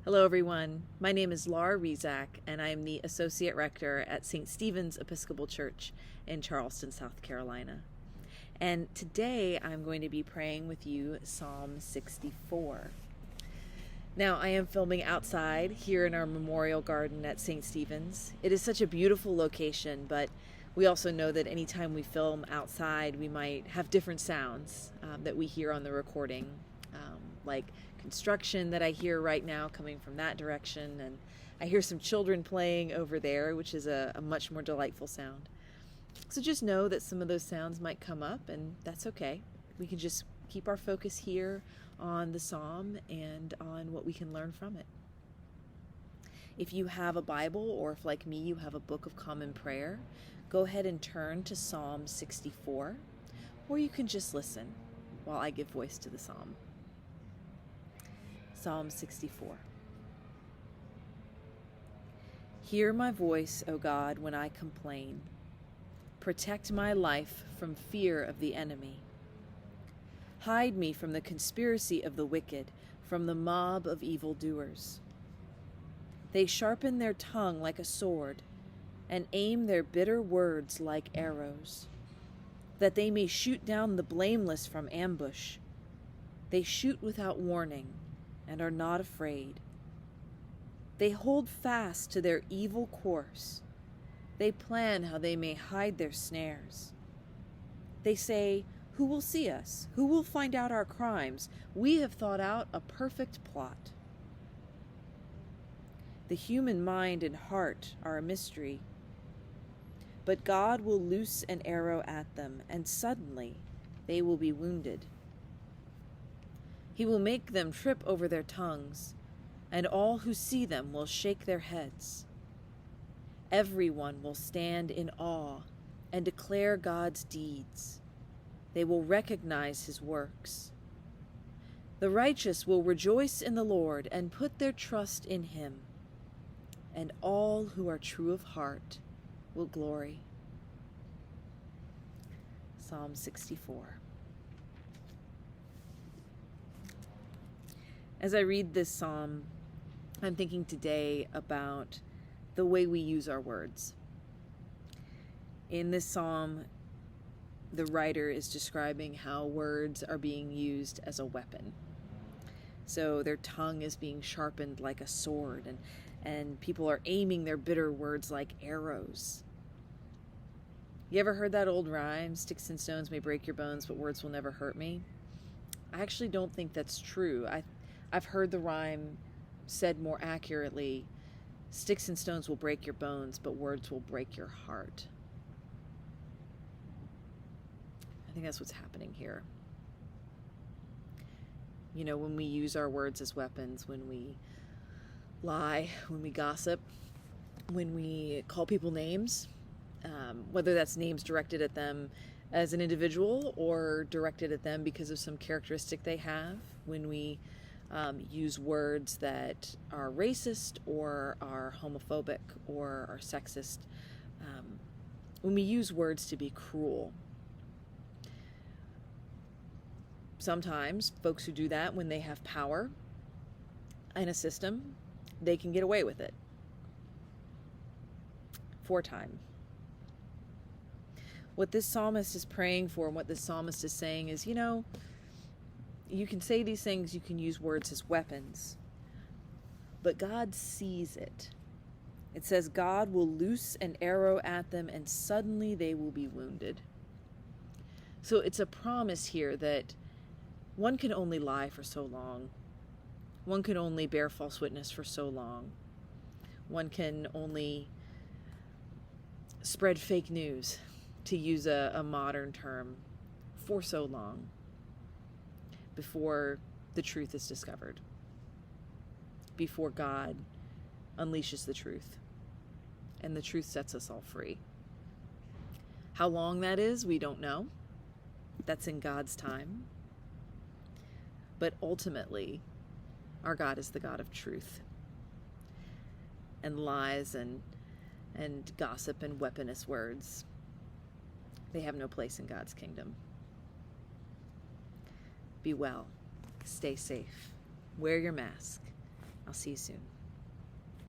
Hello, everyone. My name is Laura Rezac, and I am the Associate Rector at St. Stephen's Episcopal Church in Charleston, South Carolina. And today I'm going to be praying with you Psalm 64. Now, I am filming outside here in our memorial garden at St. Stephen's. It is such a beautiful location, but we also know that anytime we film outside, we might have different sounds that we hear on the recording, like construction that I hear right now coming from that direction, and I hear some children playing over there, which is a much more delightful sound. So just know that some of those sounds might come up, and that's okay. We can just keep our focus here on the psalm and on what we can learn from it. If you have a Bible, or if like me you have a Book of Common Prayer, go ahead and turn to Psalm 64, or you can just listen while I give voice to the psalm. Psalm 64. Hear my voice, O God, when I complain. Protect my life from fear of the enemy. Hide me from the conspiracy of the wicked, from the mob of evildoers. They sharpen their tongue like a sword, and aim their bitter words like arrows, that they may shoot down the blameless from ambush. They shoot without warning, and are not afraid. They hold fast to their evil course. They plan how they may hide their snares. They say, "Who will see us? Who will find out our crimes? We have thought out a perfect plot." The human mind and heart are a mystery, but God will loose an arrow at them, and suddenly they will be wounded. He will make them trip over their tongues, and all who see them will shake their heads. Everyone will stand in awe and declare God's deeds. They will recognize his works. The righteous will rejoice in the Lord and put their trust in him, and all who are true of heart will glory. Psalm 64. As I read this psalm, I'm thinking today about the way we use our words. In this psalm, the writer is describing how words are being used as a weapon. So their tongue is being sharpened like a sword, and people are aiming their bitter words like arrows. You ever heard that old rhyme, "Sticks and stones may break your bones, but words will never hurt me"? I actually don't think that's true. I've heard the rhyme said more accurately, "Sticks and stones will break your bones, but words will break your heart." I think that's what's happening here. You know, when we use our words as weapons, when we lie, when we gossip, when we call people names, whether that's names directed at them as an individual or directed at them because of some characteristic they have, when we use words that are racist or are homophobic or are sexist, when we use words to be cruel. Sometimes folks who do that when they have power in a system, they can get away with it for a time. What this psalmist is praying for and what this psalmist is saying is, you can say these things, you can use words as weapons, but God sees it. It says God will loose an arrow at them, and suddenly they will be wounded. So it's a promise here that one can only lie for so long. One can only bear false witness for so long. One can only spread fake news, to use a modern term, for so long before the truth is discovered, before God unleashes the truth, and the truth sets us all free. How long that is, we don't know. That's in God's time. But ultimately, our God is the God of truth. And lies and gossip and weaponous words, they have no place in God's kingdom. Be well. Stay safe. Wear your mask. I'll I'll see you soon.